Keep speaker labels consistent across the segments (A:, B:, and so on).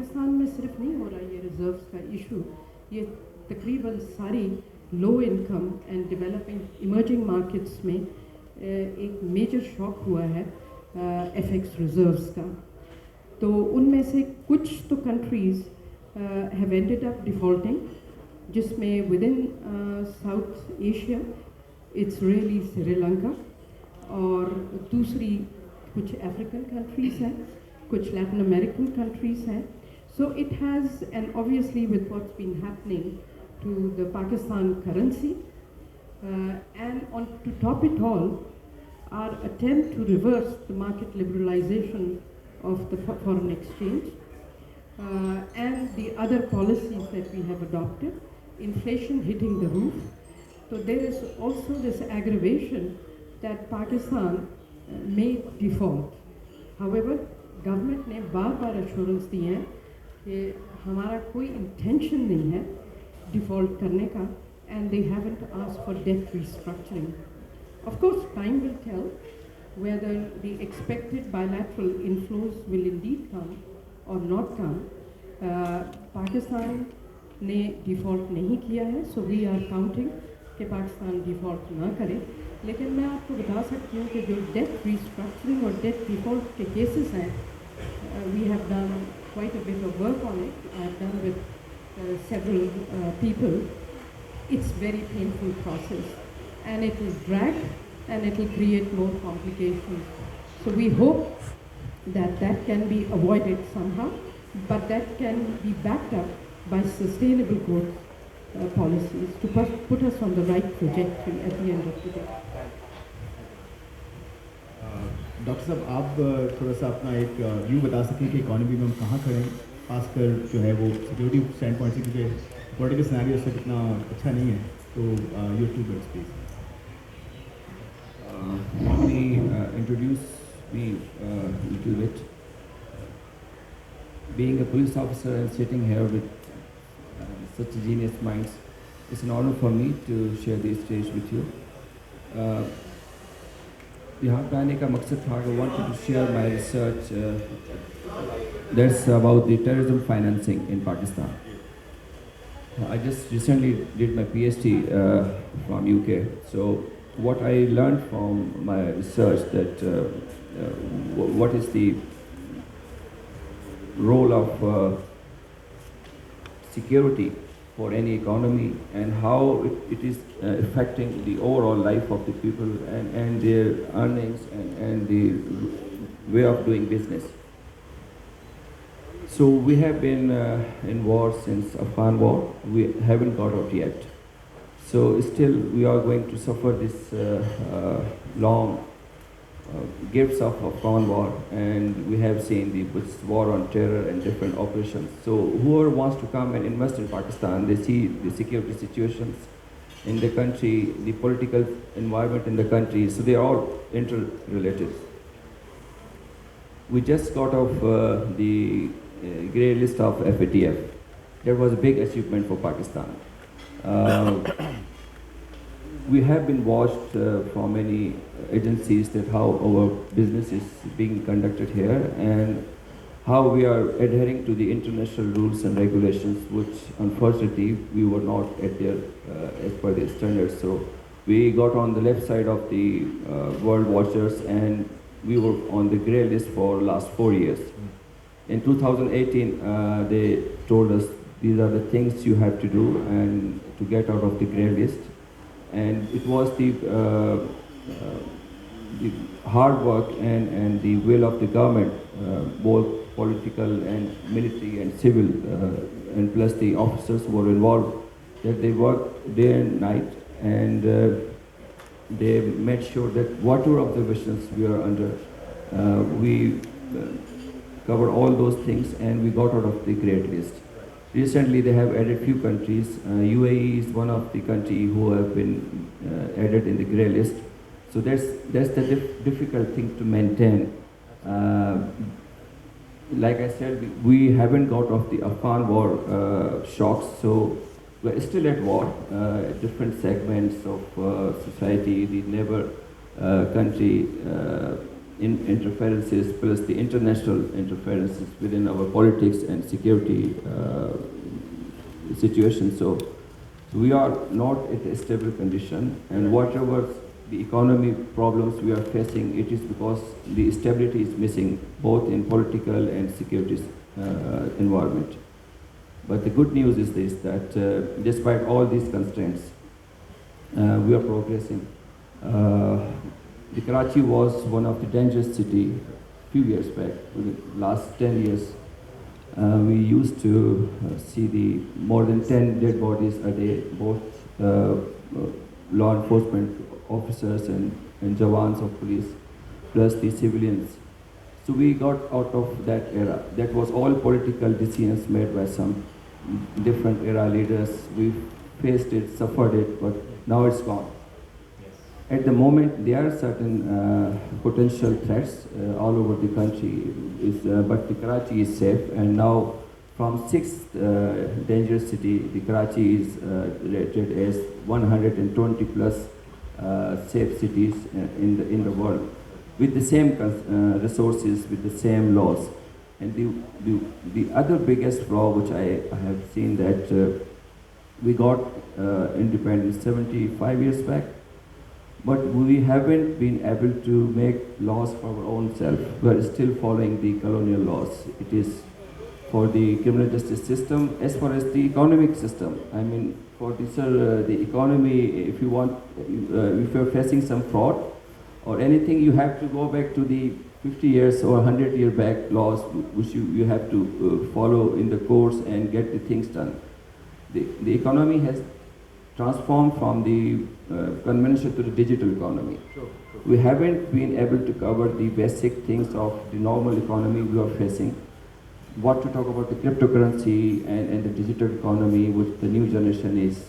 A: पाकिस्तान में सिर्फ नहीं हो रहा ये रिजर्व्स का इशू, ये तकरीबन सारी low income and developing emerging markets में एक मेजर शॉक हुआ है एफएक्स रिजर्व्स का। तो उनमें से कुछ तो कंट्रीज़ हैव एंडेड अप डिफ़ॉल्टिंग, जिसमें with in south Asia it's really Sri Lanka, और दूसरी कुछ अफ्रीकन कंट्रीज़ हैं, कुछ लैटिन अमेरिकन कंट्रीज़ हैं. So it has, and obviously with what's been happening to the Pakistan currency, and to top it all, our attempt to reverse the market liberalization of the foreign exchange, and the other policies that we have adopted, inflation hitting the roof. So there is also this aggravation that Pakistan may default. However, government ने बार-बार assurance दिए हैं कि हमारा कोई intention नहीं है default करने का, and they haven't asked for debt restructuring. Of course, time will tell whether the expected bilateral inflows will indeed come or not come. Pakistan ने default नहीं किया है, so we are counting कि Pakistan default ना करे. लेकिन मैं आपको बता सकती हूँ कि जो debt restructuring और debt default के cases हैं, we have done quite a bit of work on it. I have done with several people. It's very painful process, and it will drag, and it will create more complications. So we hope that that can be avoided somehow, but that can be backed up by sustainable growth policies to put us on the right trajectory at the end of the day.
B: Doctor साहब, आप थोड़ा सा अपना एक view बता सकें कि economy में हम कहाँ खड़े हैं, खासकर जो है वो सिक्योरिटी स्टैंड पॉइंट से, क्योंकि पॉलिटिकल सिनेरियो से कितना अच्छा नहीं है. तो your two words please.
C: Let me introduce me a little bit. Being a police officer and sitting here with such genius minds, it's an honor for me to share this stage with you. यहाँ पे आने का मकसद था कि I wanted to share my research that's about the terrorism financing in Pakistan. I just recently did my PhD from UK. So what I learned from my research that what is the role of security for any economy, and how it is affecting the overall life of the people and their earnings and the way of doing business. So we have been in war since Afghan war. We haven't got out yet. So still we are going to suffer this long gifts of Afghan war, and we have seen this war on terror and different operations. So whoever wants to come and invest in Pakistan, they see the security situations in the country, the political environment in the country, so they are all interrelated. We just got off the grey list of FATF. That was a big achievement for Pakistan. We have been watched from many agencies that how our business is being conducted here, and how we are adhering to the international rules and regulations, which unfortunately we were not adhere as per the standards. So we got on the left side of the world watchers, and we were on the grey list for last 4 years. In 2018, they told us these are the things you have to do and to get out of the grey list. And it was the hard work and the will of the government, both political and military and civil, and plus the officers who were involved, that they worked day and night, and they made sure that whatever observations we are under, we cover all those things, and we got out of the grey list. Recently, they have added few countries. UAE is one of the countries who have been added in the grey list. So that's the difficult thing to maintain. Like I said, we haven't got off the Afghan war shocks, so we're still at war. Different segments of society, the neighbor country interferences plus the international interferences within our politics and security situation. So we are not at a stable condition, and whatever the economy problems we are facing, it is because the stability is missing both in political and security environment. But the good news is this, that despite all these constraints, we are progressing. The Karachi was one of the dangerous cities few years back. In the last 10 years, we used to see the more than 10 dead bodies a day, both law enforcement officers and jawans of police, plus the civilians. So we got out of that era. That was all political decisions made by some different era leaders. We faced it, suffered it, but now it's gone. At the moment, there are certain potential threats all over the country, but the Karachi is safe, and now from sixth dangerous city, the Karachi is rated as 120 plus safe cities in the world, with the same resources, with the same laws. And the other biggest flaw which I have seen, that we got independence 75 years back, but we haven't been able to make laws for our own self. We are still following the colonial laws. It is for the criminal justice system, as far as the economic system. I mean, for this, the economy, if you want, if you're facing some fraud or anything, you have to go back to the 50 years or 100-year back laws, which you have to follow in the course and get the things done. The economy has transformed from the conventional to the digital economy. We haven't been able to cover the basic things of the normal economy we are facing. What to talk about the cryptocurrency and the digital economy, which the new generation is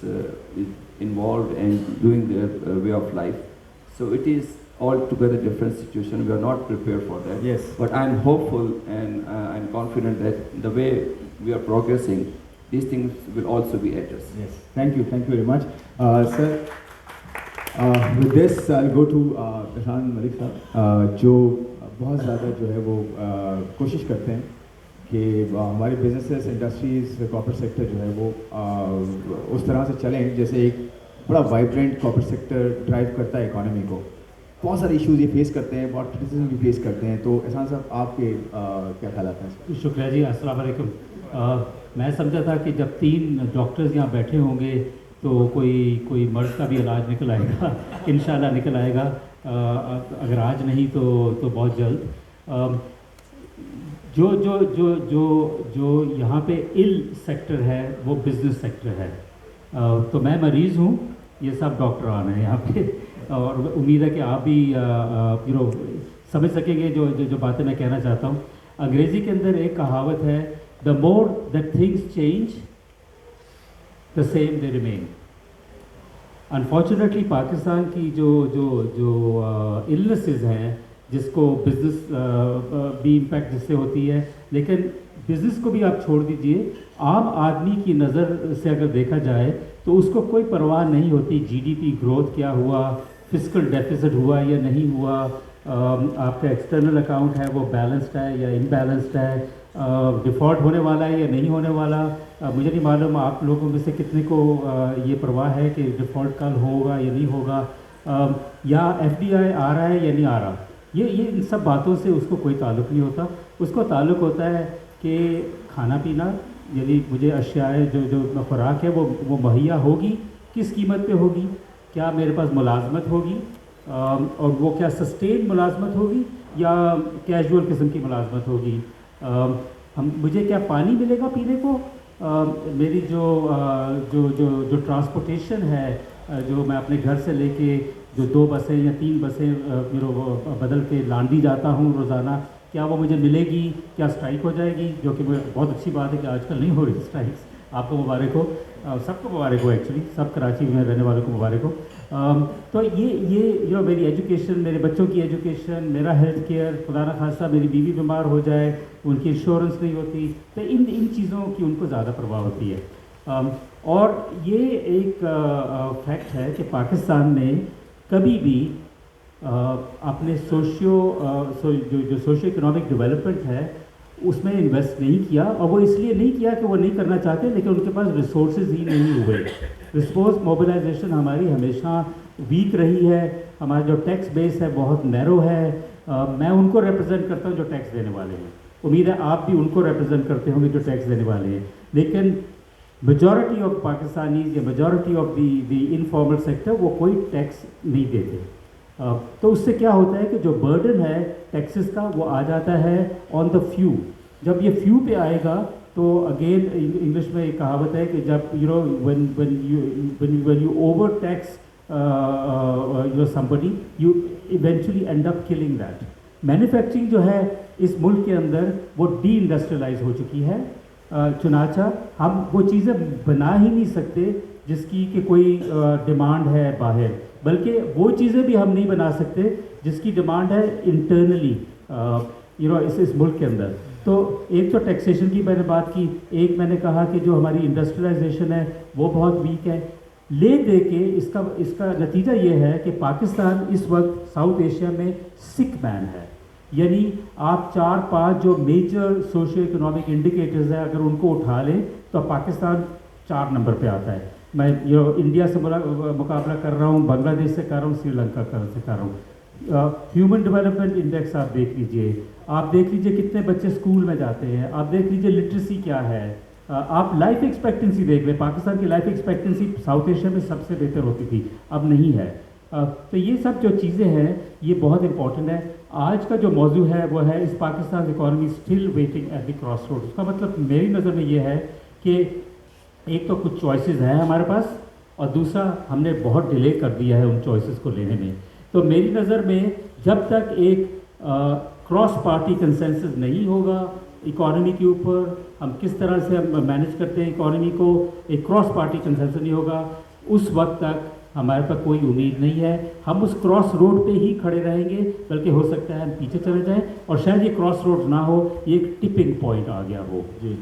C: involved and doing their way of life. So it is altogether different situation. We are not prepared for that.
B: Yes.
C: But I'm hopeful and I'm confident that the way we are progressing, these things will also be addressed.
B: Yes. Thank you very much. Sir, with this I'll go to Rhan Malik साहब, जो बहुत ज़्यादा जो है वो कोशिश करते हैं कि हमारे बिजनेसेस, इंडस्ट्रीज, कॉर्पोरेट सेक्टर जो है वो उस तरह से चलें जैसे एक बड़ा वाइब्रेंट कॉर्पोरेट सेक्टर ड्राइव करता है इकोनॉमी को. बहुत सारे इश्यूज ये फेस करते हैं, बहुत क्रिटिसिज्म भी फेस करते हैं. तो एहसान साहब, आपके क्या ख्याल हैं?
D: शुक्रिया जी. अस्सलाम वालेकुम. मैं समझा था कि जब 3 डॉक्टर्स यहाँ बैठे होंगे तो कोई मर्ज का भी इलाज निकल आएगा. इंशाल्लाह निकल आएगा, अगर आज नहीं तो बहुत जल्द. जो यहाँ पे इल सेक्टर है वो बिज़नेस सेक्टर है. तो मैं मरीज़ हूँ, ये सब डॉक्टरान हैं यहाँ पे, और उम्मीद है कि आप भी समझ सकेंगे जो बातें मैं कहना चाहता हूँ. अंग्रेज़ी के अंदर एक कहावत है, the more that things change the same they remain. Unfortunately Pakistan की जो इलनेसेस हैं, जिसको बिज़नेस भी इम्पैक्ट जिससे होती है, लेकिन बिज़नेस को भी आप छोड़ दीजिए, आम आदमी की नज़र से अगर देखा जाए तो उसको कोई परवाह नहीं होती जीडीपी ग्रोथ क्या हुआ, फिस्कल डेफिसिट हुआ या नहीं हुआ, आपका एक्सटर्नल अकाउंट है वो बैलेंस्ड है या इनबैलेंस्ड है, डिफ़ॉल्ट होने वाला है या नहीं होने वाला. मुझे नहीं मालूम आप लोगों में से कितने को ये परवाह है कि डिफ़ॉल्ट कल होगा या नहीं होगा, या एफडीआई आ रहा है या नहीं आ रहा. ये इन सब बातों से उसको कोई ताल्लुक़ नहीं होता. उसको ताल्लुक़ होता है कि खाना पीना, यानी मुझे अशियाएँ जो खुराक है वो मुहैया होगी, किस कीमत पे होगी, क्या मेरे पास मुलाजमत होगी, और वो क्या सस्टेन मुलाजमत होगी या कैजुअल किस्म की मुलाजमत होगी, मुझे क्या पानी मिलेगा पीने को, मेरी जो ट्रांसपोर्टेशन है, जो मैं अपने घर से लेके जो 2 बसें या 3 बसें बदल के लांडी जाता हूँ रोज़ाना, क्या वो मुझे मिलेगी, क्या स्ट्राइक हो जाएगी, जो कि बहुत अच्छी बात है कि आजकल नहीं हो रही स्ट्राइक्स. आपको मुबारक हो, सबको मुबारक हो, एक्चुअली सब कराची में रहने वालों को मुबारक हो. तो ये मेरी एजुकेशन, मेरे बच्चों की एजुकेशन, मेरा हेल्थ केयर, खुदा न खास्ता मेरी बीवी बीमार हो जाए, उनकी इंश्योरेंस नहीं होती, तो इन चीज़ों की उनको ज़्यादा परवाह होती है. और ये एक फैक्ट है कि पाकिस्तान ने कभी भी अपने जो सोशियो इकोनॉमिक डेवलपमेंट है उसमें इन्वेस्ट नहीं किया, और वो इसलिए नहीं किया कि वो नहीं करना चाहते, लेकिन उनके पास रिसोर्सेज ही नहीं हुए। रिसोर्स मोबिलाइजेशन हमारी हमेशा वीक रही है, हमारा जो टैक्स बेस है बहुत नैरो है। मैं उनको रिप्रेजेंट करता हूँ जो टैक्स देने वाले हैं, उम्मीद है आप भी उनको रिप्रेजेंट करते होंगे जो टैक्स देने वाले हैं, लेकिन मेजॉरिटी ऑफ पाकिस्तानीज या majority of the informal sector वो कोई टैक्स नहीं देते। तो उससे क्या होता है कि जो बर्डन है टैक्सेस का वो आ जाता है ऑन द फ्यू। जब ये फ्यू पे आएगा तो अगेन इंग्लिश में एक कहावत है कि जब when you over tax somebody you eventually end up killing that। Manufacturing जो है इस मुल्क के अंदर वो डी इंडस्ट्रियलाइज हो चुकी है, चुनाचा हम वो चीज़ें बना ही नहीं सकते जिसकी कि कोई डिमांड है बाहर, बल्कि वो चीज़ें भी हम नहीं बना सकते जिसकी डिमांड है इंटरनली इस मुल्क के अंदर। तो एक तो टैक्सेशन की मैंने बात की, एक मैंने कहा कि जो हमारी इंडस्ट्रियलाइजेशन है वो बहुत वीक है। ले दे के इसका नतीजा ये है कि पाकिस्तान इस वक्त साउथ एशिया में सिक मैन है, यानी आप 4-5 जो मेजर सोशियो इकोनॉमिक इंडिकेटर्स हैं अगर उनको उठा लें तो पाकिस्तान 4 नंबर पे आता है। मैं इंडिया से मुकाबला कर रहा हूँ, बांग्लादेश से कर रहा हूँ, श्रीलंका से कर रहा हूँ। ह्यूमन डेवलपमेंट इंडेक्स आप देख लीजिए कितने बच्चे स्कूल में जाते हैं, आप देख लीजिए लिटरेसी क्या है, आप लाइफ एक्सपेक्टेंसी देख लें, पाकिस्तान की लाइफ एक्सपेक्टेंसी साउथ एशिया में सबसे बेहतर होती थी, अब नहीं है। तो ये सब जो चीज़ें हैं ये बहुत इंपॉर्टेंट है। आज का जो मौजू है वो है इस Pakistan economy still waiting at the cross road. उसका मतलब मेरी नज़र में ये है कि एक तो कुछ चॉइसेस हैं हमारे पास, और दूसरा हमने बहुत डिले कर दिया है उन चॉइसेस को लेने में। तो मेरी नज़र में जब तक एक क्रॉस पार्टी कंसेंसस नहीं होगा इकॉनमी के ऊपर, हम किस तरह से हम मैनेज करते हैं इकॉनमी को, एक क्रॉस पार्टी कंसेंसस नहीं होगा, उस वक्त तक हमारे पास कोई उम्मीद नहीं है। हम उस क्रॉस रोड पे ही खड़े रहेंगे, बल्कि हो सकता है हम पीछे चले जाएं, और शायद ये क्रॉस रोड ना हो, ये एक टिपिंग पॉइंट आ गया हो।
B: जी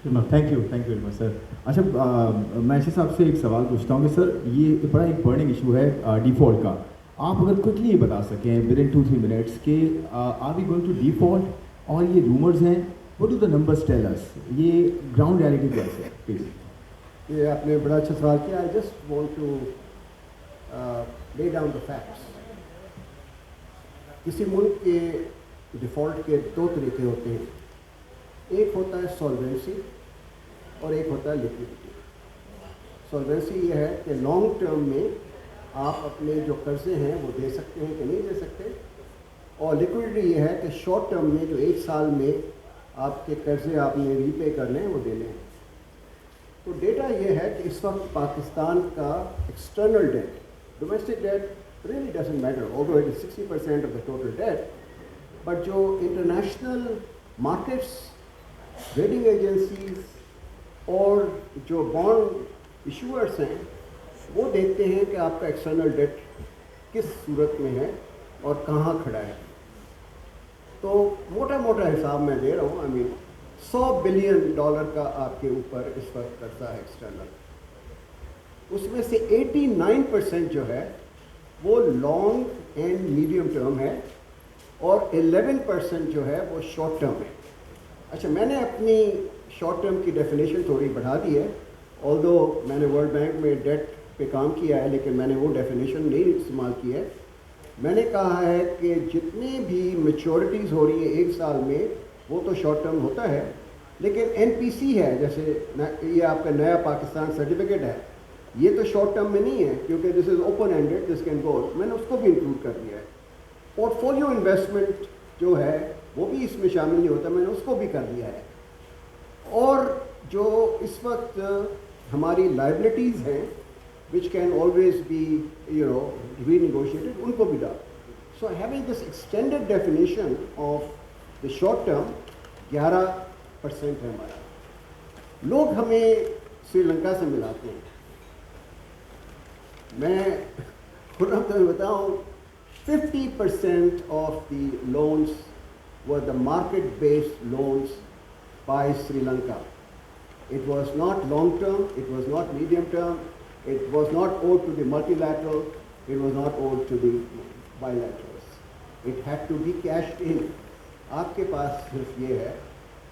B: thank you very much sir. अच्छा मैं ऐसे साहब से एक सवाल पूछता हूँ कि सर ये बड़ा एक बर्निंग इशू है डिफ़ॉल्ट का, आप अगर क्विकली ये बता सकें विद इन 2-3 मिनट्स कि are we going to default, और ये रूमर्स हैं, what do the numbers tell us, ये ग्राउंड रियलिटी कैसे है प्लीज़।
E: ये आपने बड़ा अच्छा सवाल किया। I just want to lay down the facts. किसी मुल्क के डिफ़ॉल्ट के 2 तरीके होते हैं, एक होता है सॉल्वेंसी और एक होता है लिक्विडिटी। सॉल्वेंसी ये है कि लॉन्ग टर्म में आप अपने जो कर्जे हैं वो दे सकते हैं कि नहीं दे सकते, और लिक्विडिटी ये है कि शॉर्ट टर्म में जो 1 साल में आपके कर्जे आपने रीपे करने हैं वो दे लें। तो डेटा ये है कि इस वक्त पाकिस्तान का external debt, domestic debt really doesn't matter, although it is 60% of the total debt, but जो इंटरनेशनल मार्केट्स, रेटिंग एजेंसीज और जो बॉन्ड इशूअर्स हैं वो देखते हैं कि आपका एक्सटर्नल डेट किस सूरत में है और कहाँ खड़ा है। तो मोटा मोटा हिसाब मैं दे रहा हूँ, आई मीन $100 बिलियन का आपके ऊपर इस वक्त कर्जा है एक्सटर्नल, उसमें से 89% जो है वो लॉन्ग एंड मीडियम टर्म है और 11% जो है वो शॉर्ट टर्म है। अच्छा, मैंने अपनी शॉर्ट टर्म की डेफिनेशन थोड़ी बढ़ा दी है, ऑल्दो मैंने वर्ल्ड बैंक में डेट पे काम किया है, लेकिन मैंने वो डेफिनेशन नहीं इस्तेमाल की है। मैंने कहा है कि जितनी भी मैच्योरिटीज़ हो रही है 1 साल में वो तो शॉर्ट टर्म होता है, लेकिन एनपीसी है, जैसे ये आपका नया पाकिस्तान सर्टिफिकेट है, ये तो शॉर्ट टर्म में नहीं है क्योंकि this is open ended, this can go, मैंने उसको भी इंक्लूड कर दिया है। पोर्टफोलियो इन्वेस्टमेंट जो है वो भी इसमें शामिल नहीं होता, मैंने उसको भी कर दिया है। और जो इस वक्त हमारी लाइबिलिटीज़ हैं विच कैन ऑलवेज बी रीनेगोशिएटेड, उनको भी डाल। So having this extended definition of the short term 11% है हमारा। लोग हमें श्रीलंका से मिलाते हैं, मैं खुद आपको बताऊँ 50% of the loans were the market-based loans by Sri Lanka. It was not long-term, it was not medium-term, it was not owed to the multilateral, it was not owed to the bilaterals. It had to be cashed in. आपके पास सिर्फ ये है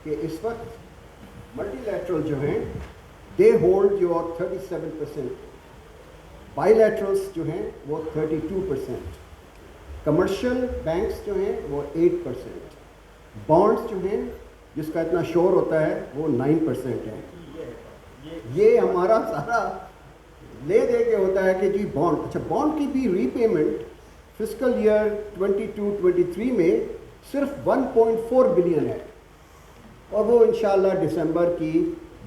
E: कि इस वक्त multilateral जो हैं they hold your 37%, बाईलैटरल्स जो हैं वो 32%, कमर्शियल बैंक्स जो हैं वो 8%, बॉन्ड्स जो हैं जिसका इतना शोर होता है वो 9% है. ये हमारा सारा ले दे के होता है कि जी बॉन्ड, अच्छा बॉन्ड की भी रीपेमेंट फिस्कल ईयर 22-23 में सिर्फ 1.4 बिलियन है और वो इंशाल्लाह दिसंबर की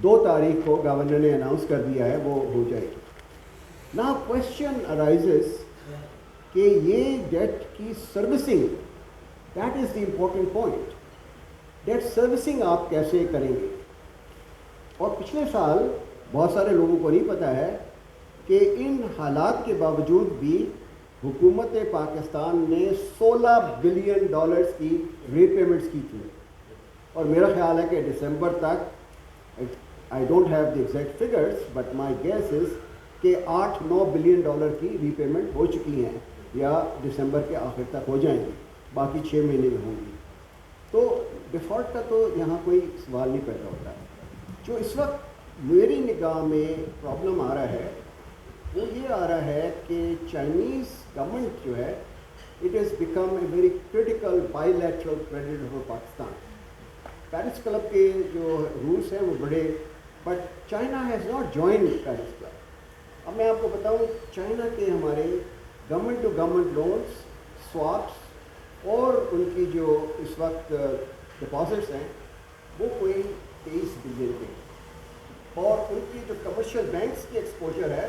E: 2 तारीख को गवर्नर ने अनाउंस कर दिया है वो हो जाएगी. नाउ क्वेश्चन अराइजेस कि ये डेट की servicing, that is the important point. Debt servicing आप कैसे करेंगे? और पिछले साल बहुत सारे लोगों को नहीं पता है कि इन हालात के बावजूद भी हुकूमत पाकिस्तान ने $16 बिलियन की रीपेमेंट्स की थी और मेरा ख्याल है कि दिसंबर तक, I don't have the exact figures but my guess is कि $8-9 बिलियन की रीपेमेंट हो चुकी हैं या दिसंबर के आखिर तक हो जाएंगी, बाकी 6 महीने में होंगी. तो डिफ़ॉल्ट का तो यहाँ कोई सवाल नहीं पैदा होता. जो इस वक्त मेरी निगाह में प्रॉब्लम आ रहा है वो ये आ रहा है कि चाइनीज़ गवर्नमेंट जो है it is become a very critical bilateral creditor for Pakistan. Paris club के जो रूल्स हैं वो बड़े, but China has not join Paris club. अब मैं आपको बताऊं चाइना के हमारे government to government loans, swaps और उनकी जो इस वक्त डिपॉजिट्स हैं वो कोई 23 बिलियन के और उनकी जो कमर्शियल बैंक्स की एक्सपोजर है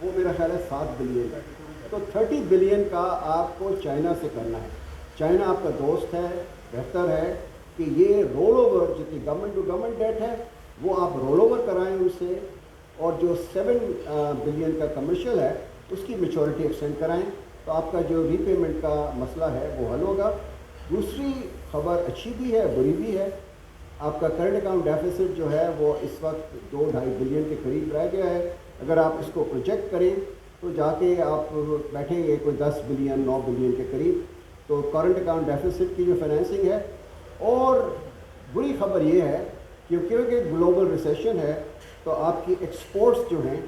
E: वो मेरा ख्याल है 7 बिलियन है. तो 30 बिलियन का आपको चाइना से करना है. चाइना आपका दोस्त है, बेहतर है कि ये रोल ओवर जितनी गवर्नमेंट टू गवर्नमेंट डेट है वो आप रोल ओवर कराएँ उनसे और जो 7 बिलियन का कमर्शियल है उसकी मेचोरिटी एक्सटेंड कराएँ तो आपका जो रीपेमेंट का मसला है वो हल होगा. दूसरी खबर अच्छी भी है बुरी भी है. आपका करंट अकाउंट डेफिसिट जो है वो इस वक्त 2-2.5 बिलियन के करीब रह गया है. अगर आप इसको प्रोजेक्ट करें तो जाके आप बैठेंगे कोई 10 बिलियन 9 बिलियन के करीब. तो करंट अकाउंट डेफिसिट की जो फाइनेंसिंग है. और बुरी खबर ये है कि क्योंकि ग्लोबल रिसेशन है तो आपकी एक्सपोर्ट्स जो हैं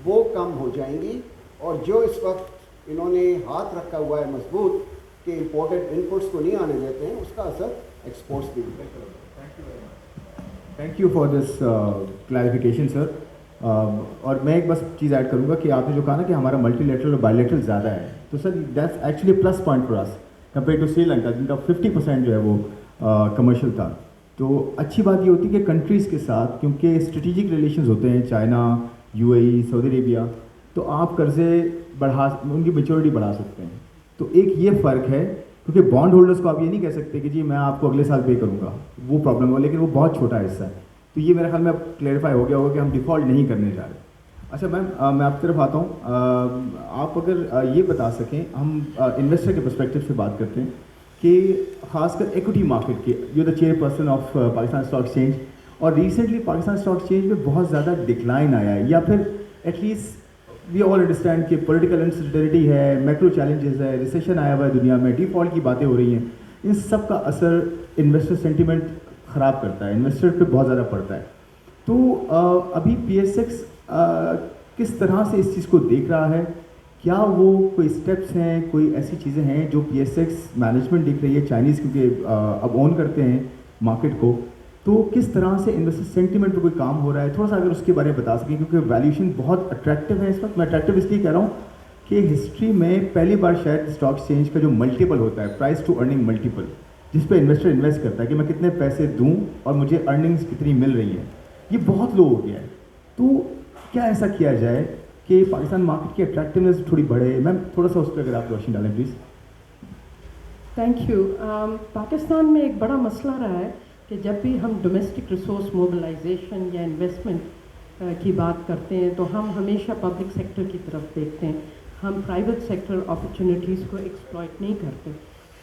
E: वो कम हो जाएंगी और जो इस वक्त इन्होंने हाथ रखा हुआ है मजबूत कि इम्पोर्टेड इनपुट्स को नहीं आने देते हैं उसका असर एक्सपोर्ट्स पे भी है.
B: Thank you for this clarification sir. और मैं एक बस चीज़ ऐड करूँगा कि आपने जो कहा ना कि हमारा मल्टीलेटरल और बायलेटरल ज़्यादा है, तो sir that's actually plus point for us compare to Sri Lanka जिनका 50% जो है वो कमर्शियल था. तो अच्छी बात ये होती है कि कंट्रीज़ के साथ क्योंकि स्ट्रेटिजिक रिलेशंस होते हैं, चाइना, यूएई, सऊदी अरेबिया, तो आप कर्ज़े बढ़ा उनकी मेच्योरिटी बढ़ा सकते हैं. तो एक ये फ़र्क है क्योंकि बॉन्ड होल्डर्स को आप ये नहीं कह सकते कि जी मैं आपको अगले साल पे करूँगा, वो प्रॉब्लम हो, लेकिन वो बहुत छोटा हिस्सा है. तो ये मेरे ख्याल में अब क्लैरिफाई हो गया होगा कि हम डिफ़ॉल्ट नहीं करने जा रहे. अच्छा मैम, मैं आपकी तरफ आता हूँ. आप अगर ये बता सकें, हम इन्वेस्टर के पर्सपेक्टिव से बात करते हैं कि ख़ासकर इक्विटी मार्केट के, you the chairperson of Pakistan stock exchange, और रिसेंटली पाकिस्तान स्टॉक एक्सचेंज में बहुत ज़्यादा डिक्लाइन आया है, या फिर एटलीस्ट वी ऑल अंडरस्टैंड कि पॉलिटिकल अनसर्टेनिटी है, मैक्रो चैलेंजेस है, रिसेशन आया हुआ है दुनिया में, डिफ़ॉल्ट की बातें हो रही हैं. इन सब का असर इन्वेस्टर सेंटिमेंट ख़राब करता है, इन्वेस्टर पे बहुत ज़्यादा पड़ता है. तो अभी PSX किस तरह से इस चीज़ को देख रहा है? क्या वो कोई स्टेप्स हैं, कोई ऐसी चीज़ें हैं जो PSX मैनेजमेंट देख रही है? चाइनीज़ क्योंकि अब ओन करते हैं मार्केट को, तो किस तरह से इन्वेस्टर सेंटिमेंट पर कोई काम हो रहा है? थोड़ा सा अगर उसके बारे में बता सकें, क्योंकि वैल्यूएशन बहुत अट्रैक्टिव है इस वक्त. मैं अट्रैक्टिव इसलिए कह रहा हूँ कि हिस्ट्री में पहली बार शायद स्टॉक एक्सचेंज का जो मल्टीपल होता है, प्राइस टू अर्निंग मल्टीपल, जिस पे इन्वेस्टर इन्वेस्ट करता है कि मैं कितने पैसे दूं और मुझे अर्निंग्स कितनी मिल रही है, ये बहुत लो हो गया है. तो क्या ऐसा किया जाए कि पाकिस्तान मार्केट की अट्रैक्टिवनेस थोड़ी बढ़े? मैम थोड़ा सा उस पर अगर आप रोशनी डालें प्लीज़.
A: Thank you. पाकिस्तान में एक बड़ा मसला रहा है कि जब भी हम डोमेस्टिक रिसोर्स मोबिलाइजेशन या इन्वेस्टमेंट की बात करते हैं तो हम हमेशा पब्लिक सेक्टर की तरफ देखते हैं, हम प्राइवेट सेक्टर अपॉर्चुनिटीज़ को एक्सप्लॉइट नहीं करते.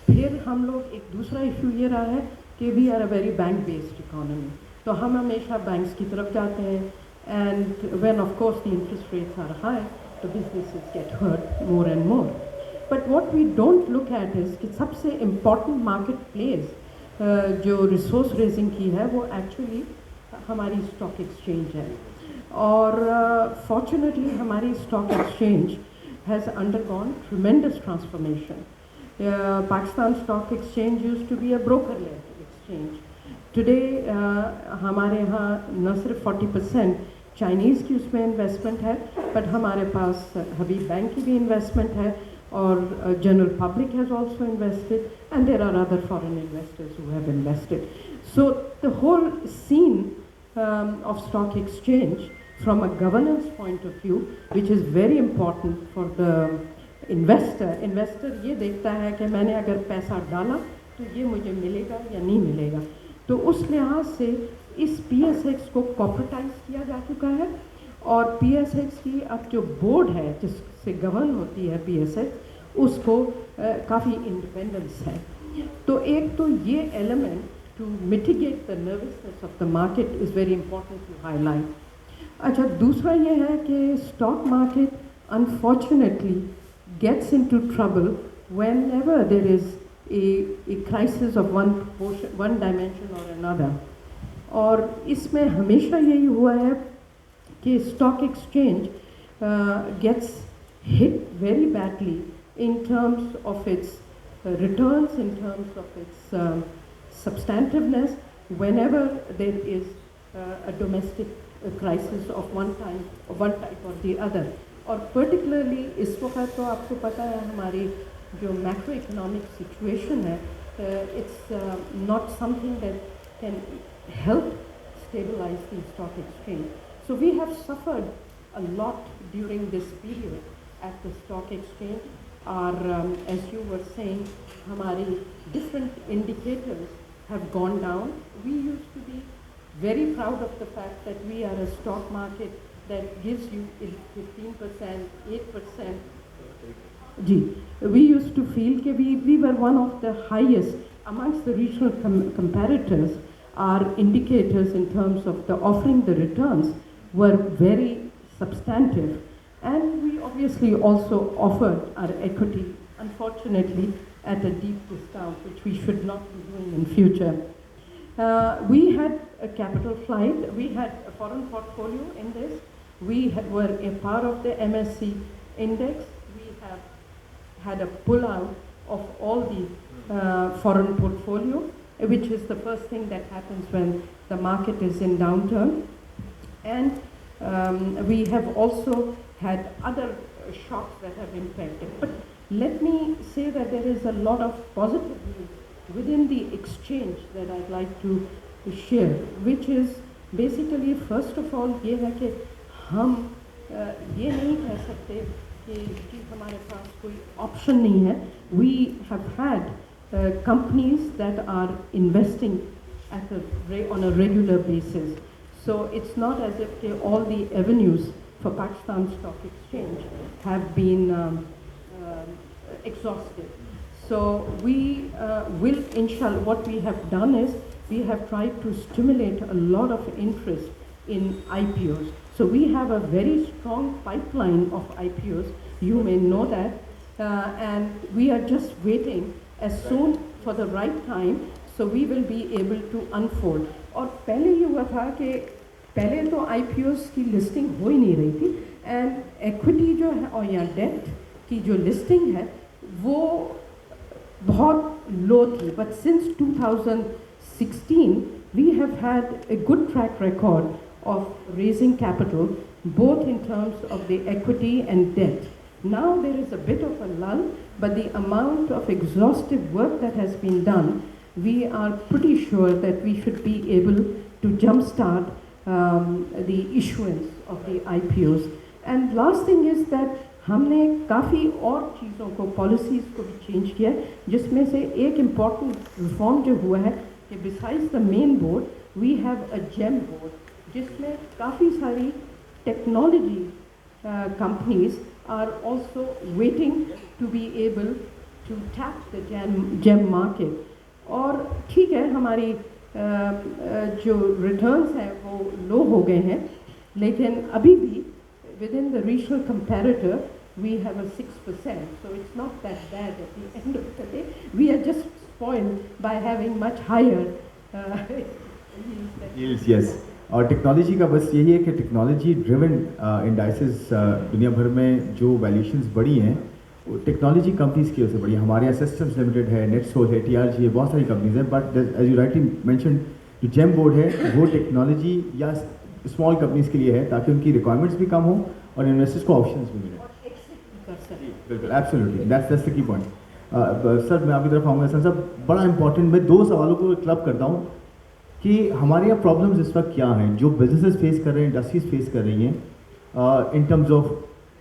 A: फिर हम लोग, एक दूसरा इशू ये रहा है कि we are a very bank based economy, तो हम हमेशा बैंक्स की तरफ जाते हैं. And when of course the interest rates are high, तो businesses get hurt more and more. But what we don't look at is कि सबसे important marketplace जो resource raising की है वो actually हमारी stock exchange है. और fortunately हमारी stock exchange has undergone tremendous transformation. Pakistan Stock Exchange used to be a broker-led exchange. Today हमारे यहाँ न सिर्फ 40% चाइनीज़ की उसमें इन्वेस्टमेंट है, बट हमारे पास हबीब बैंक की भी इन्वेस्टमेंट है, और general public has also invested, and there are other foreign investors who have invested. So the whole scene of stock exchange from a governance point of view, which is very important for the investor ये देखता है कि मैंने अगर पैसा डाला तो ये मुझे मिलेगा या नहीं मिलेगा. तो उस लिहाज से इस PSX को कॉर्पोरेटाइज किया जा चुका है, और PSX की अब जो बोर्ड है जिससे गवर्न होती है PSX, उसको काफ़ी इंडिपेंडेंस है. तो एक तो ये element to mitigate the nervousness of the market is very important to highlight. अच्छा, दूसरा ये है कि stock market unfortunately gets into trouble whenever there is a crisis of one dimension or another. और इसमें हमेशा यही हुआ है कि stock exchange gets hit very badly in terms of its returns, in terms of its substantiveness whenever there is a domestic crisis of one type or the other. और particularly इस वक्त तो आपको पता है हमारी जो macro economic situation है, it's not something that can help stabilize the stock exchange. So we have suffered a lot during this period at the stock exchange. Our, as you were saying, हमारी different indicators have gone down. We used to be very proud of the fact that we are a stock market that gives you 15%, 8%. We used to feel that we were one of the highest amongst the regional comparators. Our indicators in terms of the offering the returns were very substantive, and we obviously also offered our equity, unfortunately, at a deep discount, which we should not be doing in future. We had a capital flight, we had a foreign portfolio in this, we were a part of the MSC index, we have had a pull-out of all the foreign portfolio, which is the first thing that happens when the market is in downturn. And we have also had other shocks that have impacted. But let me say that there is a lot of positive news within the exchange that I'd like to share, which is basically, first of all, ये है कि हम ये नहीं कह सकते कि हमारे पास कोई option नहीं है. We have had companies that are investing on a regular basis. So it's not as if all the avenues for Pakistan Stock Exchange have been exhausted. So we will, inshallah, what we have done is we have tried to stimulate a lot of interest in IPOs. So we have a very strong pipeline of IPOs, you may know that, and we are just waiting as soon for the right time, so we will be able to unfold. और पहले ये हुआ था कि पहले तो IPOs की listing हो ही नहीं रही थी, एंड एक्विटी जो है और या डेट की जो लिस्टिंग है वो बहुत लो थी. But since 2016 we have had a good track record of raising capital, both in terms of the equity and debt. Now there is a bit of a lull, but the amount of exhaustive work that has been done, we are pretty sure that we should be able to jumpstart the issuance of the IPOs. And last thing is that हमने काफ़ी और चीज़ों को, policies को भी change किया, जिसमें से एक इम्पॉर्टेंट रिफॉर्म जो हुआ है कि besides the main board we have a GEM board, जिसमें काफ़ी सारी technology companies are also waiting to be able to tap the gem market. और ठीक है, हमारी जो रिटर्न्स हैं वो लो हो गए हैं, लेकिन अभी भी within the regional comparator we have a 6%, so it's not that bad at the end of the day. We are just spoiled by having much higher
B: yields, yes. और टेक्नोलॉजी का बस यही है कि टेक्नोलॉजी ड्रिवन इंडाइसेस दुनिया भर में जो वैल्यूशंस बढ़ी हैं वो टेक्नोलॉजी कंपनीज की वजह से बढ़ी है. हमारे यहाँ सिस्टम्स लिमिटेड है, नेटसोल है, टीआरजी है, बहुत सारी कंपनीज हैं. But as you rightly mention, जो जेम बोर्ड है वो टेक्नोलॉजी या स्मॉल कंपनीज के लिए है ताकि उनकी रिक्वायरमेंट्स भी कम हो और इन्वेस्टर्स को ऑप्शंस भी मिले. बिल्कुल, absolutely, that's the key point. Sir मैं आपकी तरफ आऊँगा. सर साहब, बड़ा इंपॉर्टेंट, मैं 2 सवालों को क्लब करता हूँ कि हमारे यहाँ प्रॉब्लम्स इस वक्त क्या हैं जो बिजनेसेस फेस कर रहे हैं, इंडस्ट्रीज फेस कर रही हैं, in terms of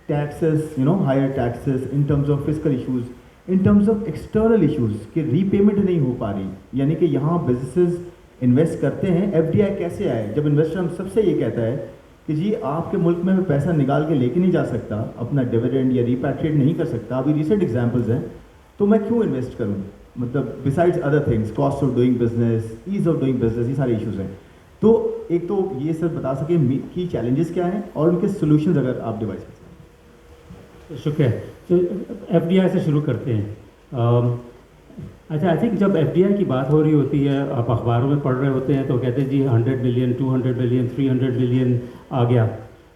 B: taxes, you know, higher taxes, in terms of physical issues, in terms of external issues कि रीपेमेंट नहीं हो पा रही. यानी कि यहाँ बिजनेसेस इन्वेस्ट करते हैं, एफडीआई कैसे आए? जब इन्वेस्टर हम सबसे ये कहता है कि जी आपके मुल्क में मैं पैसा निकाल के लेके नहीं जा सकता, अपना डिविडेंड या रिपैट्रिएट नहीं कर सकता, अभी रिसेंट एग्जांपल्स हैं, तो मैं क्यों इन्वेस्ट करूँ? मतलब besides other things, cost of doing business, ease of doing business, ये सारे इश्यूज हैं. तो एक तो ये सर बता सके की चैलेंजेस क्या हैं और उनके सोल्यूशंस अगर आप डिवाइस कर सकें.
D: शुक्रिया. तो एफडीआई से शुरू करते हैं. अच्छा, आई थिंक जब एफडीआई की बात हो रही होती है, आप अखबारों में पढ़ रहे होते हैं तो कहते हैं जी 100 मिलियन, 200 मिलियन, 300 मिलियन आ गया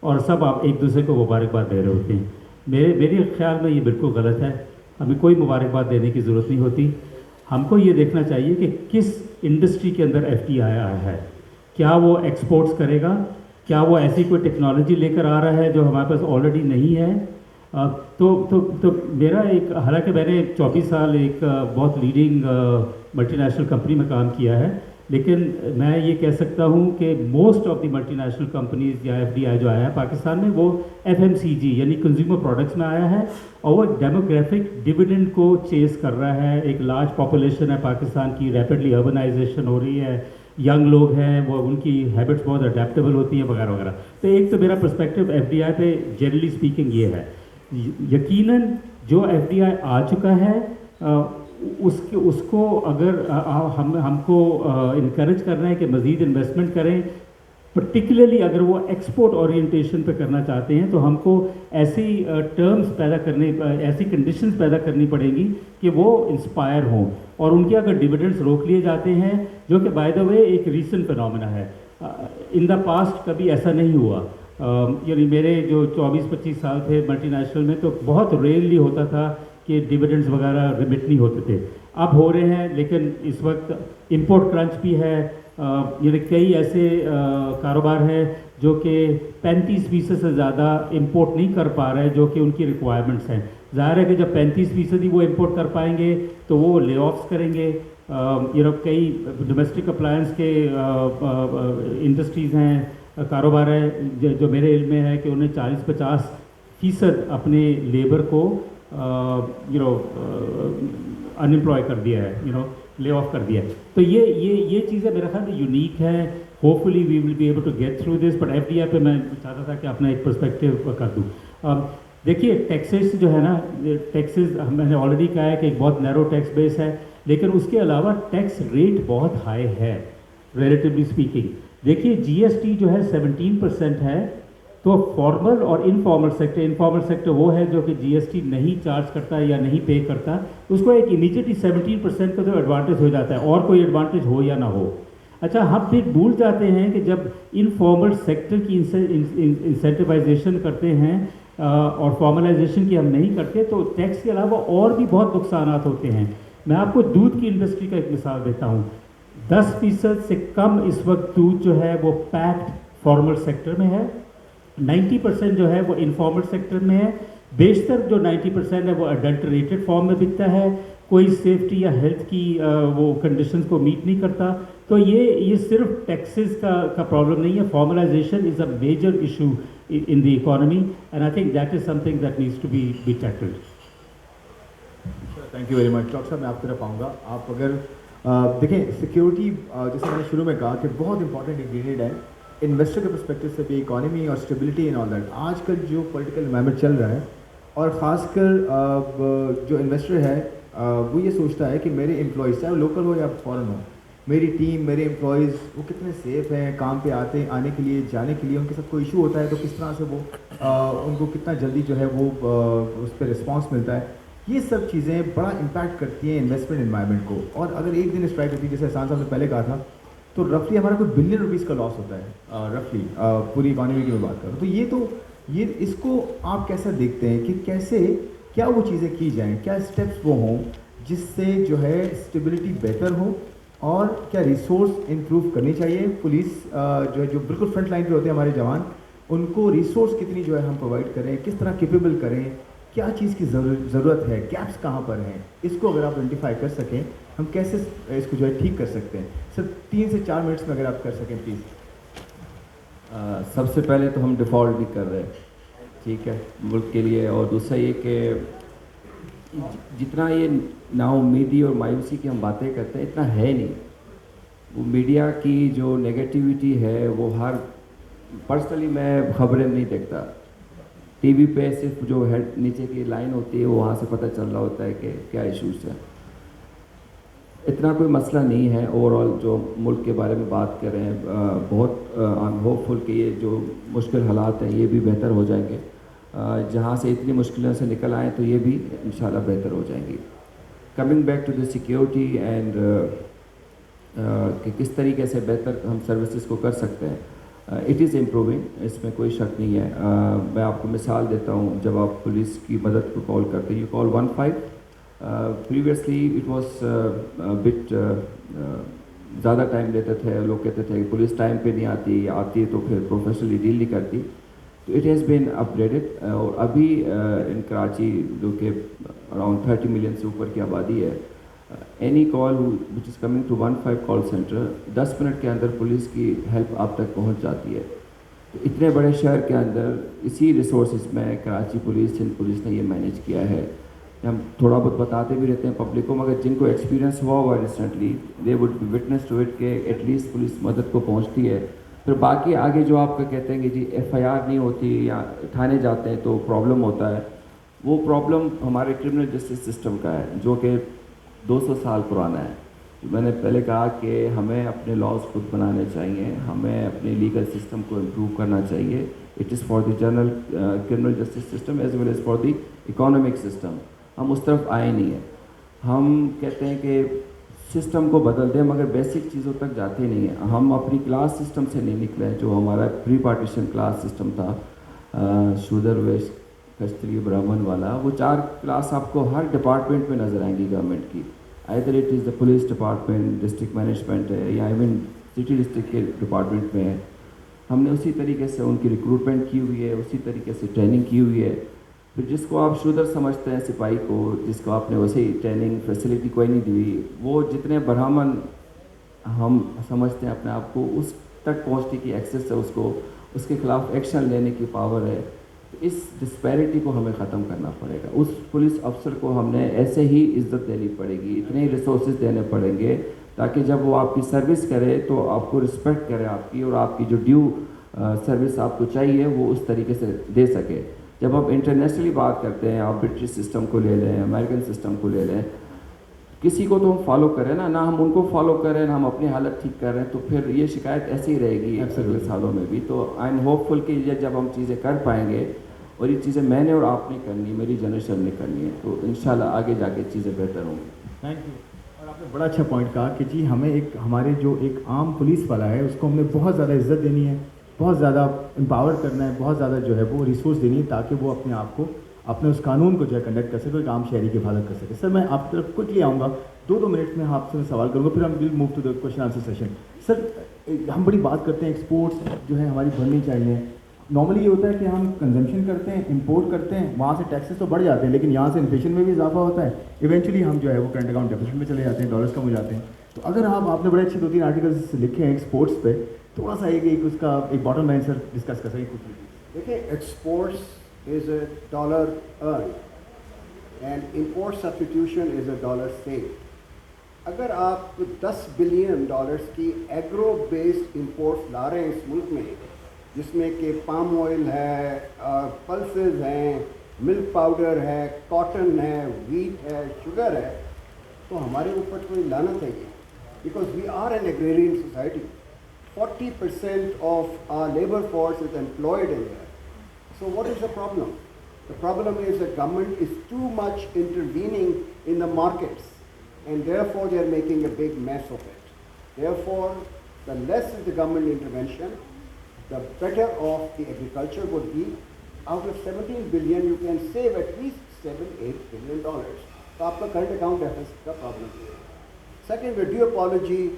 D: और सब आप एक दूसरे को मुबारकबाद दे रहे होते हैं. मेरे ख्याल में ये बिल्कुल गलत है. हमें कोई मुबारकबाद देने की ज़रूरत नहीं होती. हमको ये देखना चाहिए कि किस इंडस्ट्री के अंदर एफडीआई आया है. क्या वो एक्सपोर्ट्स करेगा? क्या वो ऐसी कोई टेक्नोलॉजी लेकर आ रहा है जो हमारे पास ऑलरेडी नहीं है? तो मेरा एक, हालांकि मैंने 24 साल एक बहुत लीडिंग मल्टीनेशनल कंपनी में काम किया है, लेकिन मैं ये कह सकता हूँ कि most of the multinational companies या एफडीआई जो आया है पाकिस्तान में वो एफएमसीजी यानी कंज्यूमर प्रोडक्ट्स में आया है और वो डेमोग्राफिक डिविडेंड को चेस कर रहा है. एक लार्ज पॉपुलेशन है पाकिस्तान की, रैपिडली अर्बनाइजेशन हो रही है, यंग लोग हैं, वो उनकी हैबिट्स बहुत अडेप्टेबल होती हैं वगैरह वगैरह. तो एक तो मेरा पर्सपेक्टिव एफडीआई पे जनरली स्पीकिंग ये है. यकीनन जो एफडीआई आ चुका है उसको अगर हमको इनकरेज करना है कि मज़ीद इन्वेस्टमेंट करें, पर्टिकुलरली अगर वो एक्सपोर्ट ओरिएंटेशन पे करना चाहते हैं तो हमको ऐसी टर्म्स पैदा करने, ऐसी कंडीशंस पैदा करनी पड़ेंगी कि वो इंस्पायर हों और उनके अगर डिविडेंड्स रोक लिए जाते हैं, जो कि बाय द वे एक रीसेंट फिनोमेना है. इन द पास्ट कभी ऐसा नहीं हुआ. यानी मेरे जो 24-25 साल थे मल्टीनेशनल में तो बहुत रेयरली होता था कि डिविडेंड्स वगैरह रिमिट नहीं होते थे. अब हो रहे हैं, लेकिन इस वक्त इंपोर्ट क्रंच भी है. यानी कई ऐसे कारोबार हैं जो कि 35% से ज़्यादा इंपोर्ट नहीं कर पा रहे हैं जो कि उनकी रिक्वायरमेंट्स हैं. ज़ाहिर है कि जब 35% ही वो इंपोर्ट कर पाएंगे तो वो ले ऑफ्स करेंगे. कई डोमेस्टिक अप्लायंस के इंडस्ट्रीज़ हैं, कारोबार है जो मेरे इल्म में है कि उन्हें 40-50% अपने लेबर को अनएम्प्लॉय कर दिया है, ले ऑफ कर दिया है. तो ये चीज़ें मेरे ख्याल में यूनिक हैं. Hopefully we will be able to get through this. But FDI पे मैं चाहता था कि अपना एक पर्सपेक्टिव कर दूँ. देखिए, टैक्सेस जो है ना, टैक्सेस मैंने ऑलरेडी कहा है कि एक बहुत नैरो टैक्स बेस है, लेकिन उसके अलावा टैक्स रेट बहुत हाई है रिलेटिवली स्पीकिंग. देखिए, जीएसटी जो है 17% है. तो फॉर्मल और इनफॉर्मल सेक्टर वो है जो कि जीएसटी नहीं चार्ज करता या नहीं पे करता, उसको एक इमीडिएटली 17% का जो एडवांटेज हो जाता है, और कोई एडवांटेज हो या ना हो. अच्छा, हम फिर भूल जाते हैं कि जब इनफॉर्मल सेक्टर की इंसेंटिवाइजेशन करते हैं और फॉर्मलाइजेशन की हम नहीं करते तो टैक्स के अलावा और भी बहुत नुकसानात होते हैं. मैं आपको दूध की इंडस्ट्री का एक मिसाल देता हूँ. 10% से कम इस वक्त दूध जो है वो पैक्ड फॉर्मल सेक्टर में है, 90% जो है वो इनफॉर्मल सेक्टर में है. बेशतर जो 90% है वो अडल्टरेटेड फॉर्म में बिकता है, कोई सेफ्टी या हेल्थ की वो कंडीशंस को मीट नहीं करता. तो ये सिर्फ टैक्सेस का प्रॉब्लम नहीं है. Formalisation is a major issue in the economy and I think that is something that needs to be tackled.
B: Thank you very much. Doctor साहब, मैं आपकी तरफ आऊँगा. आप अगर देखें, सिक्योरिटी जैसे मैंने शुरू में कहा कि बहुत इंपॉर्टेंट इंग्रीडिएंट है इन्वेस्टर के पर्सपेक्टिव से भी, इकोनॉमी और स्टेबिलिटी एंड ऑल दैट. आजकल जो पॉलिटिकल एनवायरनमेंट चल रहा है और ख़ासकर जो इन्वेस्टर है वो ये सोचता है कि मेरे एम्प्लॉयज़ चाहे लोकल हो या फॉरेन हो, میری ٹیم میرے امپلائیز وہ کتنے سیف ہیں کام پہ آنے کے لیے جانے کے لیے, ان کے ساتھ کوئی ایشو ہوتا ہے تو کس طرح سے وہ ان کو کتنا جلدی جو ہے وہ اس پہ رسپانس ملتا ہے. یہ سب چیزیں بڑا امپیکٹ کرتی ہیں انویسٹمنٹ انوائرمنٹ کو. اور اگر ایک دن اسٹرائک ہوتی ہے جیسے احسان صاحب نے پہلے کہا تھا, تو رفلی ہمارا کوئی بلین روپیز کا لاس ہوتا ہے رفلی پوری اکانومی کی میں بات کروں تو. یہ اس کو آپ کیسا دیکھتے ہیں کہ کیسے کیا وہ چیزیں کی جائیں, کیا اسٹیپس وہ ہوں جس سے جو ہے اسٹیبلٹی بہتر ہو, اور کیا ریسورس امپروو کرنی چاہیے. پولیس جو ہے جو بالکل فرنٹ لائن پہ ہوتے ہیں ہمارے جوان, ان کو ریسورس کتنی جو ہے ہم پرووائڈ کریں, کس طرح کیپیبل کریں, کیا چیز کی ضرورت ہے, گیپس کہاں پر ہیں, اس کو اگر آپ آئیڈینٹیفائی کر سکیں ہم کیسے اس کو جو ہے ٹھیک کر سکتے ہیں. سر 3 سے 4 منٹس میں اگر آپ کر سکیں پلیز.
C: سب سے پہلے تو ہم ڈیفالٹ نہیں کر رہے, ٹھیک ہے, ملک کے لیے. اور دوسرا یہ کہ جتنا یہ نا امیدی اور مایوسی کی ہم باتیں کرتے ہیں اتنا ہے نہیں. وہ میڈیا کی جو نیگیٹیوٹی ہے وہ ہر پرسنلی میں خبریں نہیں دیکھتا, ٹی وی پہ صرف جو ہیڈ نیچے کی لائن ہوتی ہے وہاں سے پتہ چل رہا ہوتا ہے کہ کیا ایشوز ہیں. اتنا کوئی مسئلہ نہیں ہے اوور آل جو ملک کے بارے میں بات کر رہے ہیں. بہت آئی ایم ہوپ فل کہ یہ جو مشکل حالات ہیں یہ بھی بہتر ہو جائیں گے. جہاں سے اتنی مشکلوں سے نکل آئیں تو یہ بھی انشاءاللہ بہتر ہو جائیں گی. Coming back to the security and کہ کس طریقے سے بہتر ہم سروسز کو کر سکتے ہیں, اٹ از امپروونگ, اس میں کوئی شک نہیں ہے. میں آپ کو مثال دیتا ہوں, جب آپ پولیس کی مدد کو کال کرتے ہیں you call 15. Previously it was but زیادہ ٹائم لیتے تھے, لوگ کہتے تھے کہ پولیس ٹائم پہ نہیں آتی ہے تو پھر پروفیشنلی ڈیل نہیں کرتی. تو it has been up graded. اور ابھی ان کراچی جو کہ اراؤنڈ 30 ملین سے اوپر کی آبادی ہے, any call which is coming to 15 call centre 10 minute کے اندر پولیس کی ہیلپ آپ تک پہنچ جاتی ہے. تو اتنے بڑے شہر کے اندر اسی ریسورسز میں کراچی پولیس سندھ پولیس نے یہ مینیج کیا ہے. ہم تھوڑا بہت بتاتے بھی رہتے ہیں پبلک کو, مگر جن کو ایکسپیرینس ہوا recently they would be witness to it کہ ایٹ لیسٹ پولیس مدد کو پہنچتی ہے. پھر باقی آگے جو آپ کا کہتے ہیں کہ جی ایف آئی آر نہیں ہوتی یا تھانے جاتے ہیں تو پرابلم ہوتا ہے, وہ پرابلم ہمارے کرمنل جسٹس سسٹم کا ہے جو کہ 200 سال پرانا ہے. میں نے پہلے کہا کہ ہمیں اپنے لاز خود بنانے چاہیے, ہمیں اپنے لیگل سسٹم کو امپروو کرنا چاہیے. It is for the general criminal justice system as well as for the economic system. ہم اس طرف آئے نہیں ہیں. ہم کہتے ہیں کہ سسٹم کو بدل دیں مگر بیسک چیزوں تک جاتے نہیں ہیں. ہم اپنی کلاس سسٹم سے نہیں نکلے جو ہمارا پری پارٹیشن کلاس سسٹم تھا, شودر ویش کشتری برہمن والا. وہ 4 کلاس آپ کو ہر ڈپارٹمنٹ میں نظر آئیں گی گورنمنٹ کی, either it is the police department, district management ہے, یا ایون سٹی ڈسٹرکٹ کے ڈپارٹمنٹ میں ہے. ہم نے اسی طریقے سے ان کی ریکروٹمنٹ کی ہوئی ہے, اسی طریقے سے ٹریننگ کی ہوئی ہے. پھر جس کو آپ شودر سمجھتے ہیں سپاہی کو, جس کو آپ نے ویسے ٹریننگ فیسلٹی کوئی نہیں دی, وہ جتنے برہمن ہم سمجھتے ہیں اپنے آپ کو, اس تک پہنچنے کی ایکسیس ہے, اس کو اس کے خلاف ایکشن لینے کی پاور ہے. اس ڈسپیرٹی کو ہمیں ختم کرنا پڑے گا. اس پولیس افسر کو ہم نے ایسے ہی عزت دینی پڑے گی, اتنے ہی ریسورسز دینے پڑیں گے تاکہ جب وہ آپ کی سروس کرے تو آپ کو رسپیکٹ کرے آپ کی, اور آپ کی جو ڈیو سروس آپ کو چاہیے وہ اس طریقے سے دے سکے. جب آپ انٹرنیشنلی بات کرتے ہیں, آپ برٹش سسٹم کو لے لیں, امریکن سسٹم کو لے لیں, کسی کو تو ہم فالو کریں نا ہم ان کو فالو کریں, نہ ہم اپنی حالت ٹھیک کر رہے ہیں, تو پھر یہ شکایت ایسی ہی رہے گی اگلے سالوں میں بھی. تو آئی ایم ہوپ فل کہ یہ جب ہم چیزیں کر پائیں گے, اور یہ چیزیں میں نے اور آپ نے کرنی, میری جنریشن نے کرنی ہے, تو انشاءاللہ آگے جا کے چیزیں بہتر ہوں گی.
B: Thank you. اور آپ نے بڑا اچھا پوائنٹ کہا کہ جی ہمیں ہمارے جو ایک عام پولیس والا ہے اس کو ہم نے بہت زیادہ عزت دینی ہے, بہت زیادہ امپاور کرنا ہے, بہت زیادہ جو ہے وہ ریسورس دینی ہے تاکہ وہ اپنے آپ کو اپنے اس قانون کو جو ہے کنڈکٹ کر سکے, ایک عام شہری کی حفاظت کر سکے. سر میں آپ کی طرف کوئکلی آؤں گا, 2 منٹ میں آپ سے میں سوال کروں گا, پھر ہم will move to the question answer session. Sir ہم بڑی بات کرتے ہیں ایکسپورٹس جو ہے ہماری بڑھنی چاہیے. نارملی یہ ہوتا ہے کہ ہم کنزمپشن کرتے ہیں, امپورٹ کرتے ہیں, وہاں سے ٹیکسز تو بڑھ جاتے ہیں, لیکن یہاں سے انفلیشن میں بھی اضافہ ہوتا ہے, ایونچولی ہم جو ہے وہ کرنٹ اکاؤنٹ ڈیفیسٹ میں چلے جاتے ہیں, ڈالرز کم ہو جاتے ہیں. تو اگر آپ نے بڑے اچھے 2-3 آرٹیکلس لکھے ہیں ایکسپورٹس پہ, تھوڑا سا ایک اس کا ایک باٹم لائن سر ڈسکس کر سکیں کچھ.
E: دیکھیں, exports is a dollar earn and import substitution is a dollar save. اگر آپ $10 بلین کی ایگرو بیسڈ امپورٹس لا رہے ہیں اس ملک میں, جس میں کہ پام آئل ہے, پلسز ہیں, ملک پاؤڈر ہے, کاٹن ہے, ویٹ ہے, شوگر ہے, تو ہمارے اوپر کوئی لعنت ہے. because we are an agrarian society. 40% of our labor force is employed in there. So what is the problem? The problem is the government is too much intervening in the markets, and therefore they are making a big mess of it. Therefore, the less is the government intervention, the better off the agriculture would be. Out of 17 billion, you can save at least $7-8 billion. So आपका current account deficit का problem है. Second, with due apology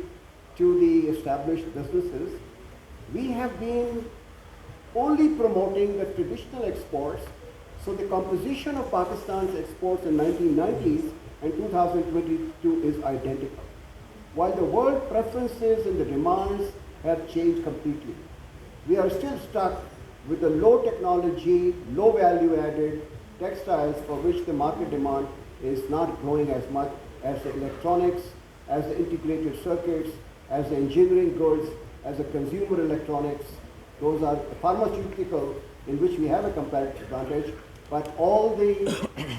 E: to the established businesses, we have been only promoting the traditional exports. So the composition of Pakistan's exports in 1990s and 2022 is identical. While the world preferences and the demands have changed completely, we are still stuck with the low technology, low value added textiles for which the market demand is not growing as much as the electronics, as the integrated circuits, as the engineering goods, as the consumer electronics. Those are pharmaceutical, in which we have a competitive advantage, but all the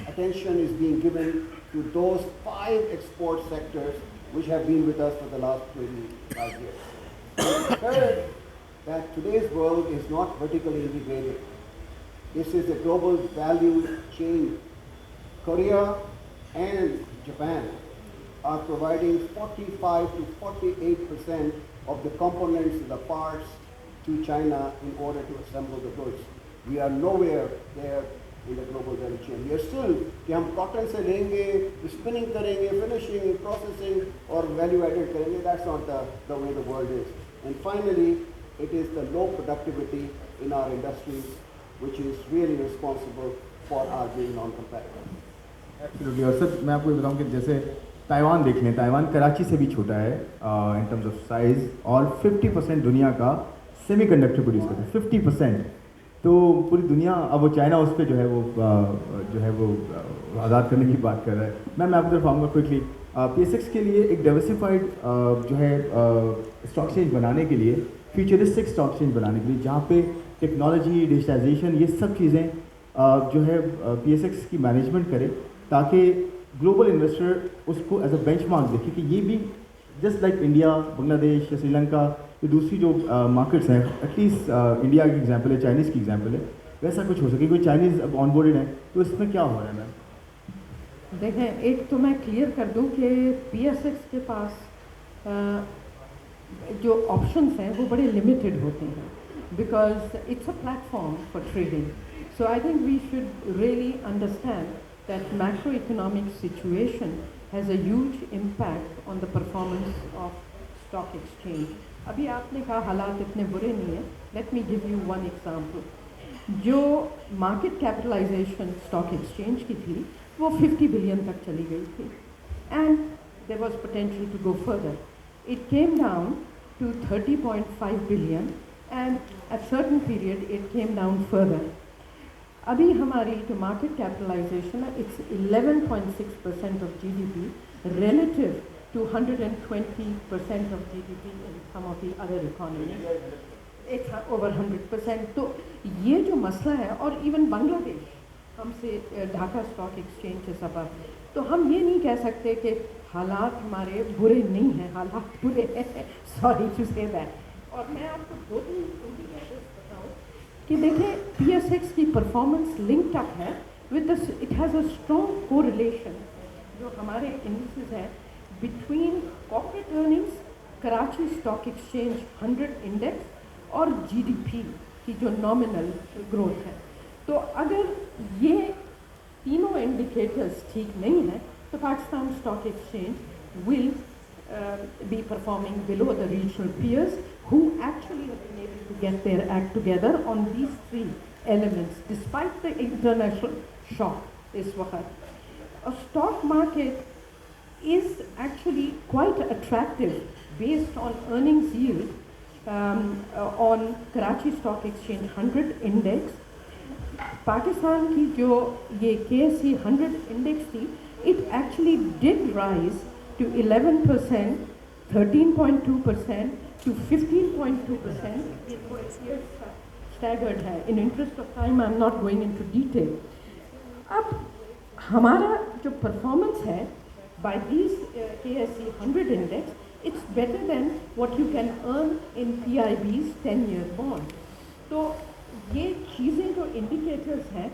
E: attention is being given to those 5 export sectors which have been with us for the last 25 years. And third, that today's world is not vertically integrated. This is a global value chain. Korea and Japan are providing 45 to 48% of the components and the parts to China in order to assemble the goods. We are nowhere there in the global value chain. We are still कि हम cotton से लेंगे, spinning करेंगे, finishing, processing और value added करेंगे. That's not the way the world is. And finally, it is the low productivity in our industries which is really responsible for our being non-competitive.
B: Absolutely. और sir मैं आपको ये बताऊँ कि जैसे Taiwan देख लें, ताइवान कराची से भी छोटा है इन टर्म्स ऑफ साइज़, और 50% दुनिया का सेमीकंडक्टर प्रोड्यूस करता है, 50%. तो पूरी दुनिया अब वो चाइना उस पर जो है वो आज़ाद करने की बात कर रहा है. मैं आपकी तरफ आऊँगा क्विकली. PSX के लिए एक डाइवर्सिफाइड जो है स्टॉक एक्सचेंज बनाने के लिए, फ्यूचरिस्टिक स्टॉक एक्सचेंज बनाने के लिए, जहाँ पे टेक्नोलॉजी, डिजिटाइजेशन, ये सब चीज़ें जो है PSX की मैनेजमेंट करे, ताकि ग्लोबल इन्वेस्टर उसको एज अ बेंचमार्क देखे कि ये भी जस्ट लाइक इंडिया, बांग्लादेश या श्रीलंका, ये दूसरी जो मार्केट्स हैं, एटलीस्ट इंडिया की एग्जांपल है, चाइनीज़ की एग्जांपल है, वैसा कुछ हो सके. कोई चाइनीज़ अब ऑनबोर्डेड है तो इसमें क्या हो रहा है मैम?
A: देखें, एक तो मैं क्लियर कर दूं कि PSX के पास जो ऑप्शंस हैं वो बड़े लिमिटेड होते हैं, because it's a platform for trading. So I think we should really understand that macroeconomic situation has a huge impact on the performance of stock exchange. अभी आपने कहा हालात इतने बुरे नहीं हैं. Let me give you one example. जो market capitalization stock exchange की थी वो 50 billion तक चली गई थी, and there was potential to go further. It came down to 30.5 billion, and at certain period it came down further. अभी हमारी जो मार्केट कैपिटलाइजेशन है, it's 11.6% of GDP relative to 120% of GDP in some of the other economies. It's over 100%. तो ये जो मसला है, और इवन बांग्लादेश हमसे ढाका स्टॉक एक्सचेंज से सब, तो हम ये नहीं कह सकते कि हालात हमारे बुरे नहीं हैं, हालात बुरे हैं. Sorry to say that. और मैं आपको 2-3 इंडिकेटर्स बताऊँ कि देखें PSX की परफॉर्मेंस लिंक्ड अप है with this. It has a strong correlation जो हमारे इंडिसेस हैं between corporate earnings, Karachi stock exchange 100 index और GDP की जो नॉमिनल ग्रोथ है. तो अगर ये तीनों इंडिकेटर्स ठीक नहीं हैं तो Pakistan stock exchange will be performing below the regional peers who actually have been able to get their act together on these 3 elements despite the international shock is waqt. A stock market is actually quite attractive based on earnings yield on Karachi Stock Exchange 100 index. Pakistan की जो ये KSE 100 index थी, it actually did rise to 11%, 13.2% to 15.2%. ये थोड़े staggered है. In interest of time, I'm not going into detail. अब हमारा जो performance है by these KSE 100 index it's better than what you can earn in PIB's 10-year bond. तो ये चीज़ें जो indicators हैं,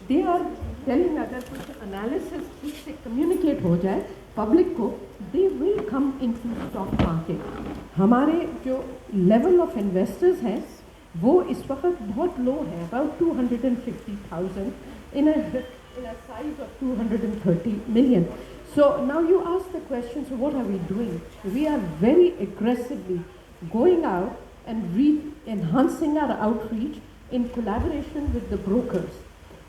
A: they are telling अगर कुछ analysis ठीक से communicate हो जाए public को, they will come into stock market. हमारे जो level of investors हैं वो इस वक्त बहुत low है, about 250,000 in a size of 230 million. So now you ask the question, so what are we doing? We are very aggressively going out and enhancing our outreach in collaboration with the brokers.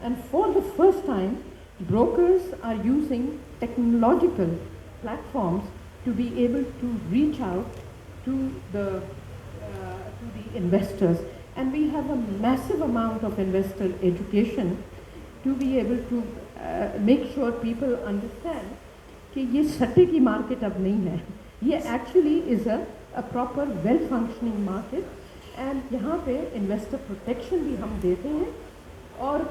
A: And for the first time, brokers are using technological platforms to be able to reach out to the investors. And we have a massive amount of investor education to be able to make sure people understand कि ये सट्टे की market अब नहीं है, ये actually is a proper well functioning market. And यहाँ पे इन्वेस्टर प्रोटेक्शन भी हम देते हैं, और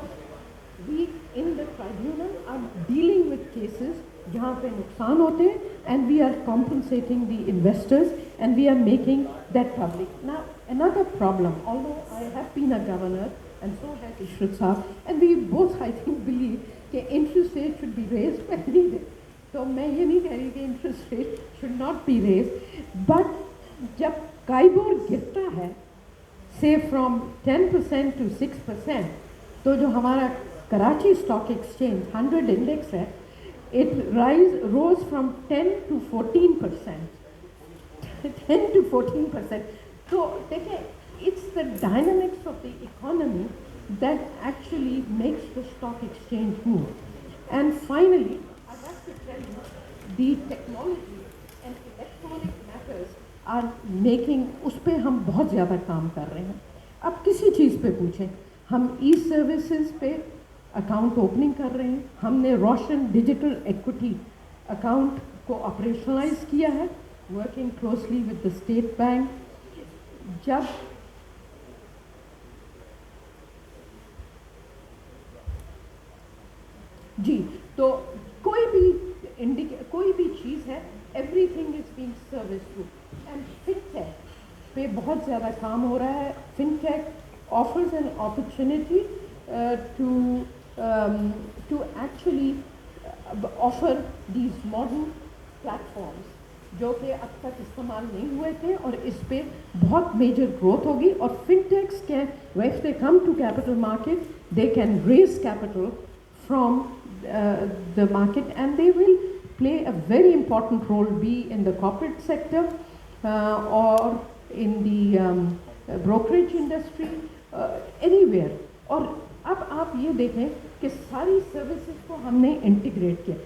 A: we in the tribunal are dealing with cases जहाँ पे नुकसान होते हैं, and we are compensating the investors and we are making that public. Now another problem, although I have been a governor and so has Ishrat Saab, and we both I think believe that interest rate should be raised when needed. तो मैं ये नहीं कह रही कि interest rate should not be raised, but जब KIBOR गिरता है say from 10% to 6%, तो जो हमारा कराची स्टॉक एक्सचेंज 100 इंडेक्स है, it rose from 10 to 14%. 10 to 14%. So it's the dynamics of the economy that actually makes the stock exchange move. And finally, I have to tell you, the technology and electronic matters are making, उस पे हम बहुत ज़्यादा काम कर रहे हैं. अब किसी चीज़ पे पूछें, हम ई सर्विसेज पे अकाउंट ओपनिंग कर रहे हैं, हमने रोशन डिजिटल इक्विटी अकाउंट को ऑपरेशनलाइज किया है, working closely with the state bank. जब जी तो कोई भी चीज़ है, everything is being service through. And fintech पे बहुत ज़्यादा काम हो रहा है. Fintech offers an opportunity to actually offer these modern platforms जो कि अब तक इस्तेमाल नहीं हुए थे, और इस पे बहुत मेजर ग्रोथ होगी. और fintechs can, if they come to capital market, they can raise capital from the market and they will play a very important role, be in the corporate sector or in the brokerage industry, anywhere. और अब आप ये देखें कि सारी services को हमने integrate किया.